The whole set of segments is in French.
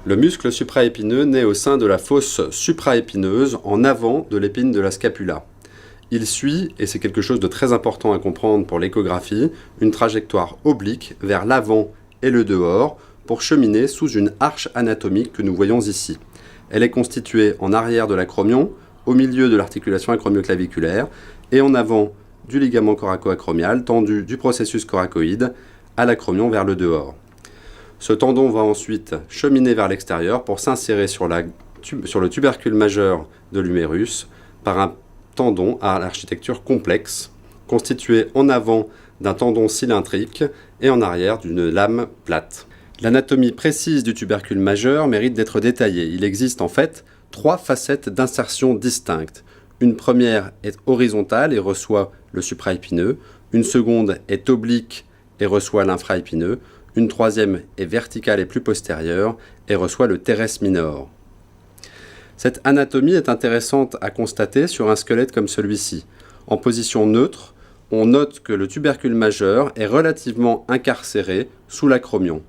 Le muscle supraépineux naît au sein de la fosse supraépineuse en avant de l'épine de la scapula. Il suit, et c'est quelque chose de très important à comprendre pour l'échographie, une trajectoire oblique vers l'avant et le dehors pour cheminer sous une arche anatomique que nous voyons ici. Elle est constituée en arrière de l'acromion, au milieu de l'articulation acromioclaviculaire et en avant du ligament coraco-acromial tendu du processus coracoïde à l'acromion vers le dehors. Ce tendon va ensuite cheminer vers l'extérieur pour s'insérer sur le tubercule majeur de l'humérus par un tendon à l'architecture complexe, constitué en avant d'un tendon cylindrique et en arrière d'une lame plate. L'anatomie précise du tubercule majeur mérite d'être détaillée. Il existe en fait 3 facettes d'insertion distinctes. Une première est horizontale et reçoit le supraépineux, une seconde est oblique et reçoit l'infraépineux, une troisième est verticale et plus postérieure et reçoit le teres minor. Cette anatomie est intéressante à constater sur un squelette comme celui-ci. En position neutre, on note que le tubercule majeur est relativement incarcéré sous l'acromion.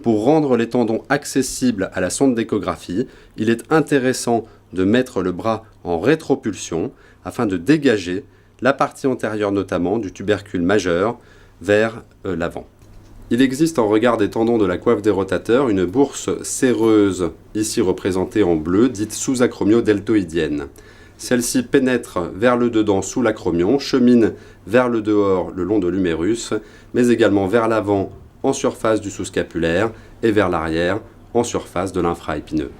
Pour rendre les tendons accessibles à la sonde d'échographie, il est intéressant de mettre le bras en rétropulsion afin de dégager la partie antérieure notamment du tubercule majeur vers l'avant. Il existe en regard des tendons de la coiffe des rotateurs une bourse séreuse, ici représentée en bleu, dite sous-acromio-deltoïdienne. Celle-ci pénètre vers le dedans sous l'acromion, chemine vers le dehors le long de l'humérus, mais également vers l'avant en surface du sous-scapulaire et vers l'arrière en surface de l'infraépineux.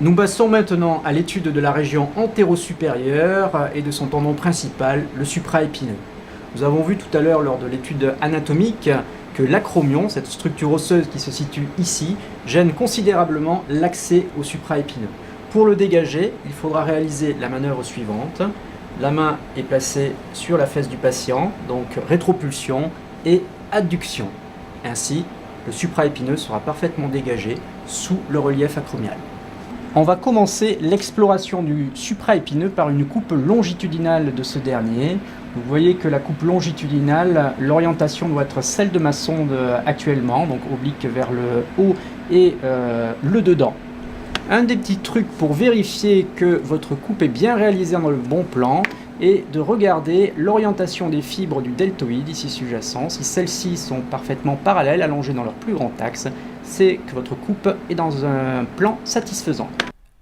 Nous passons maintenant à l'étude de la région antéro-supérieure et de son tendon principal, le supraépineux. Nous avons vu tout à l'heure lors de l'étude anatomique que l'acromion, cette structure osseuse qui se situe ici, gêne considérablement l'accès au supraépineux. Pour le dégager, il faudra réaliser la manœuvre suivante. La main est placée sur la fesse du patient, donc rétropulsion et adduction. Ainsi, le supraépineux sera parfaitement dégagé sous le relief acromial. On va commencer l'exploration du supraépineux par une coupe longitudinale de ce dernier. Vous voyez que la coupe longitudinale, l'orientation doit être celle de ma sonde actuellement, donc oblique vers le haut et le dedans. Un des petits trucs pour vérifier que votre coupe est bien réalisée dans le bon plan est de regarder l'orientation des fibres du deltoïde, ici sous-jacent. Si celles-ci sont parfaitement parallèles, allongées dans leur plus grand axe, c'est que votre coupe est dans un plan satisfaisant.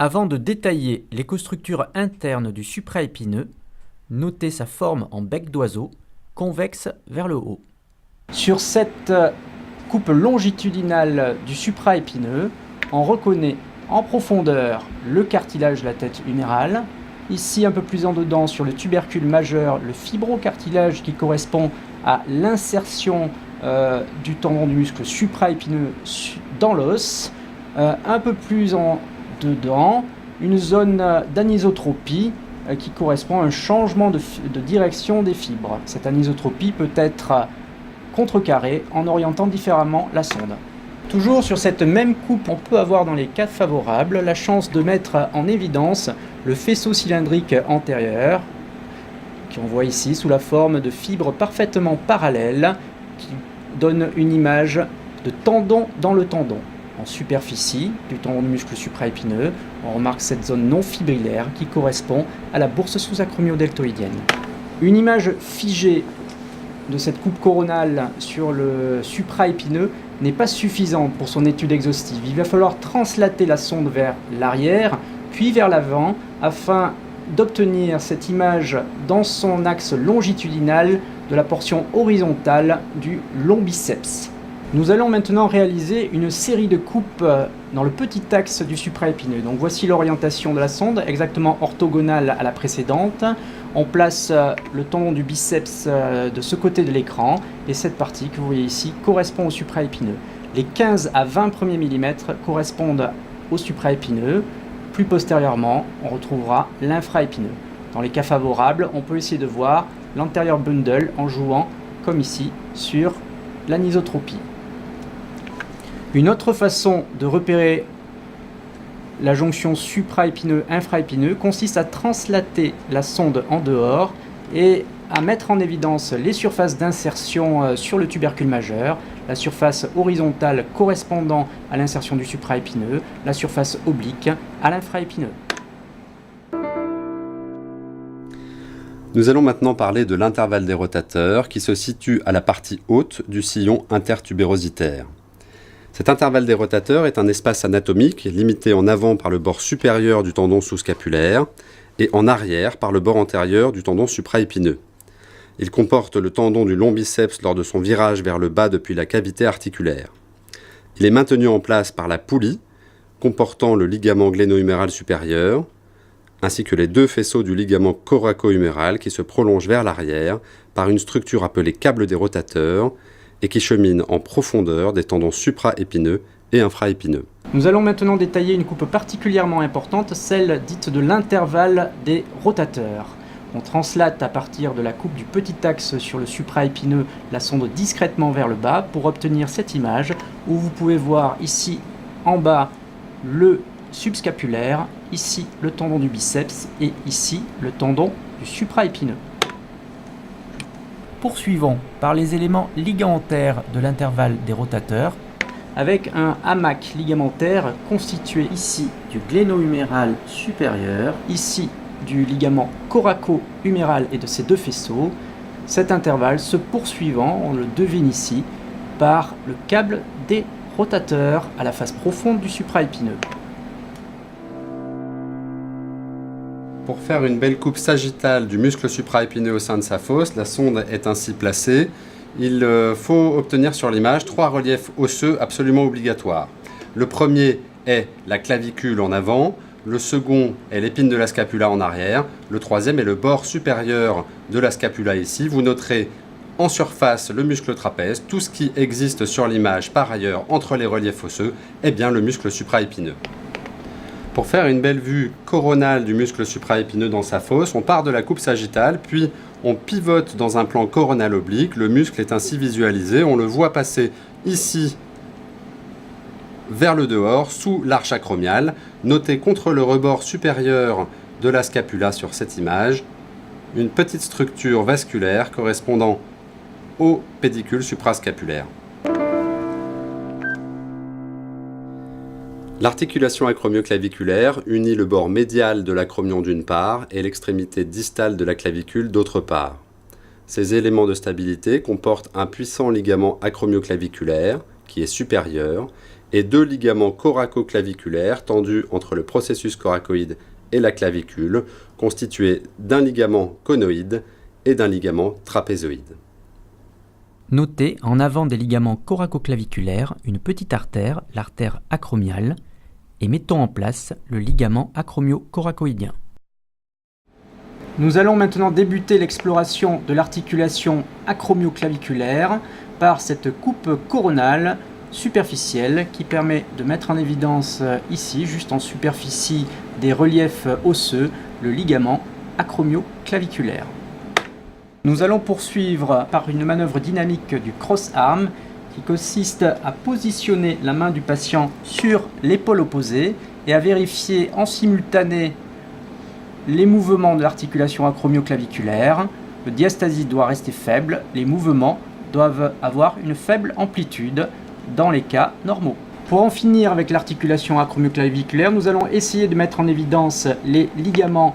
Avant de détailler l'écostructure interne du supraépineux, notez sa forme en bec d'oiseau, convexe vers le haut. Sur cette coupe longitudinale du supraépineux, on reconnaît en profondeur le cartilage de la tête humérale. Ici, un peu plus en dedans, sur le tubercule majeur, le fibrocartilage qui correspond à l'insertion du tendon du muscle supraépineux dans l'os. Un peu plus en dedans, une zone d'anisotropie qui correspond à un changement de direction des fibres. Cette anisotropie peut être contrecarrée en orientant différemment la sonde. Toujours sur cette même coupe, on peut avoir dans les cas favorables la chance de mettre en évidence le faisceau cylindrique antérieur, qu'on voit ici sous la forme de fibres parfaitement parallèles, qui donne une image de tendon dans le tendon. En superficie du tendon du muscle supraépineux, on remarque cette zone non fibrillaire qui correspond à la bourse sous-acromio-deltoïdienne. Une image figée de cette coupe coronale sur le supraépineux n'est pas suffisante pour son étude exhaustive. Il va falloir translater la sonde vers l'arrière, puis vers l'avant, afin d'obtenir cette image dans son axe longitudinal de la portion horizontale du long biceps. Nous allons maintenant réaliser une série de coupes dans le petit axe du supraépineux. Donc voici l'orientation de la sonde, exactement orthogonale à la précédente. On place le tendon du biceps de ce côté de l'écran et cette partie que vous voyez ici correspond au supraépineux. Les 15 à 20 premiers millimètres correspondent au supraépineux. Plus postérieurement, on retrouvera l'infraépineux. Dans les cas favorables, on peut essayer de voir l'antérieur bundle en jouant, comme ici, sur l'anisotropie. Une autre façon de repérer la jonction supraépineux-infraépineux consiste à translater la sonde en dehors et à mettre en évidence les surfaces d'insertion sur le tubercule majeur, la surface horizontale correspondant à l'insertion du supraépineux, la surface oblique à l'infraépineux. Nous allons maintenant parler de l'intervalle des rotateurs qui se situe à la partie haute du sillon intertubérositaire. Cet intervalle des rotateurs est un espace anatomique limité en avant par le bord supérieur du tendon sous-scapulaire et en arrière par le bord antérieur du tendon supraépineux. Il comporte le tendon du long biceps lors de son virage vers le bas depuis la cavité articulaire. Il est maintenu en place par la poulie comportant le ligament gléno-huméral supérieur, ainsi que les deux faisceaux du ligament coraco-huméral qui se prolongent vers l'arrière par une structure appelée câble des rotateurs et qui chemine en profondeur des tendons supraépineux et infraépineux. Nous allons maintenant détailler une coupe particulièrement importante, celle dite de l'intervalle des rotateurs. On translate à partir de la coupe du petit axe sur le supraépineux la sonde discrètement vers le bas pour obtenir cette image où vous pouvez voir ici en bas le subscapulaire, ici le tendon du biceps et ici le tendon du supraépineux. Poursuivons par les éléments ligamentaires de l'intervalle des rotateurs avec un hamac ligamentaire constitué ici du gléno-huméral supérieur, ici du ligament coraco-huméral et de ses deux faisceaux. Cet intervalle se poursuivant, on le devine ici, par le câble des rotateurs à la face profonde du supraépineux. Pour faire une belle coupe sagittale du muscle supraépineux au sein de sa fosse, la sonde est ainsi placée. Il faut obtenir sur l'image 3 reliefs osseux absolument obligatoires. Le premier est la clavicule en avant, le second est l'épine de la scapula en arrière, le troisième est le bord supérieur de la scapula ici. Vous noterez en surface le muscle trapèze. Tout ce qui existe sur l'image par ailleurs entre les reliefs osseux est bien le muscle supraépineux. Pour faire une belle vue coronale du muscle supraépineux dans sa fosse, on part de la coupe sagittale, puis on pivote dans un plan coronal oblique. Le muscle est ainsi visualisé. On le voit passer ici vers le dehors, sous l'arche acromiale. Notez contre le rebord supérieur de la scapula sur cette image une petite structure vasculaire correspondant au pédicule suprascapulaire. L'articulation acromioclaviculaire unit le bord médial de l'acromion d'une part et l'extrémité distale de la clavicule d'autre part. Ces éléments de stabilité comportent un puissant ligament acromioclaviculaire, qui est supérieur, et 2 ligaments coracoclaviculaires tendus entre le processus coracoïde et la clavicule, constitués d'un ligament conoïde et d'un ligament trapézoïde. Notez en avant des ligaments coracoclaviculaires une petite artère, l'artère acromiale, et mettons en place le ligament acromio-coracoïdien. Nous allons maintenant débuter l'exploration de l'articulation acromioclaviculaire par cette coupe coronale superficielle qui permet de mettre en évidence ici, juste en superficie des reliefs osseux, le ligament acromioclaviculaire. Nous allons poursuivre par une manœuvre dynamique du cross-arm qui consiste à positionner la main du patient sur l'épaule opposée et à vérifier en simultané les mouvements de l'articulation acromioclaviculaire. Le diastasie doit rester faible, les mouvements doivent avoir une faible amplitude dans les cas normaux. Pour en finir avec l'articulation acromioclaviculaire, nous allons essayer de mettre en évidence les ligaments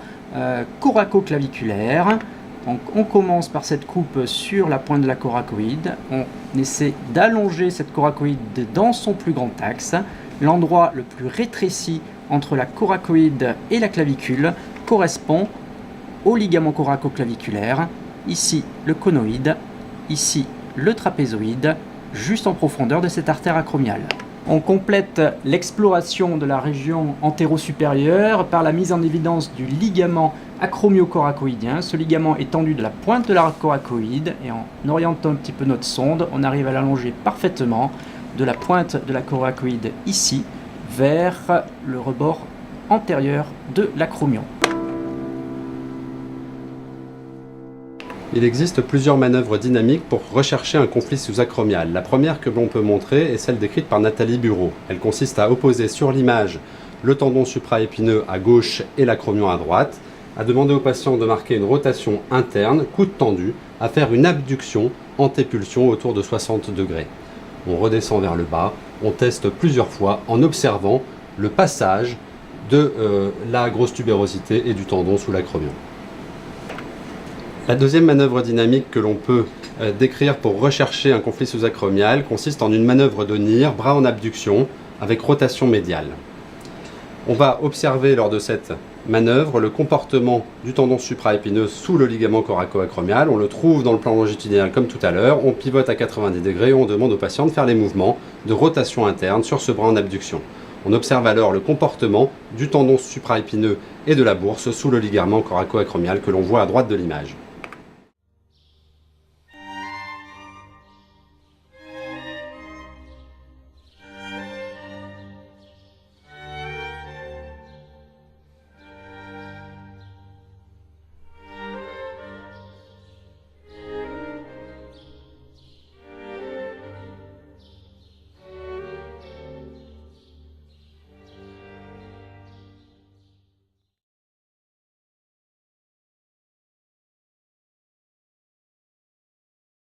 coracoclaviculaires. Donc on commence par cette coupe sur la pointe de la coracoïde, on essaie d'allonger cette coracoïde dans son plus grand axe. L'endroit le plus rétréci entre la coracoïde et la clavicule correspond au ligament coracoclaviculaire, ici le conoïde, ici le trapézoïde, juste en profondeur de cette artère acromiale. On complète l'exploration de la région antéro-supérieure par la mise en évidence du ligament acromio-coracoïdien. Ce ligament est tendu de la pointe de la coracoïde et en orientant un petit peu notre sonde, on arrive à l'allonger parfaitement de la pointe de la coracoïde ici vers le rebord antérieur de l'acromion. Il existe plusieurs manœuvres dynamiques pour rechercher un conflit sous-acromial. La première que l'on peut montrer est celle décrite par Nathalie Bureau. Elle consiste à opposer sur l'image le tendon supraépineux à gauche et l'acromion à droite, à demander au patient de marquer une rotation interne, coude tendu, à faire une abduction antépulsion autour de 60 degrés. On redescend vers le bas, on teste plusieurs fois en observant le passage de la grosse tubérosité et du tendon sous l'acromion. La deuxième manœuvre dynamique que l'on peut décrire pour rechercher un conflit sous-acromial consiste en une manœuvre de NIR, bras en abduction, avec rotation médiale. On va observer lors de cette manœuvre le comportement du tendon supraépineux sous le ligament coraco-acromial. On le trouve dans le plan longitudinal comme tout à l'heure. On pivote à 90 degrés et on demande au patient de faire les mouvements de rotation interne sur ce bras en abduction. On observe alors le comportement du tendon supraépineux et de la bourse sous le ligament coraco-acromial que l'on voit à droite de l'image.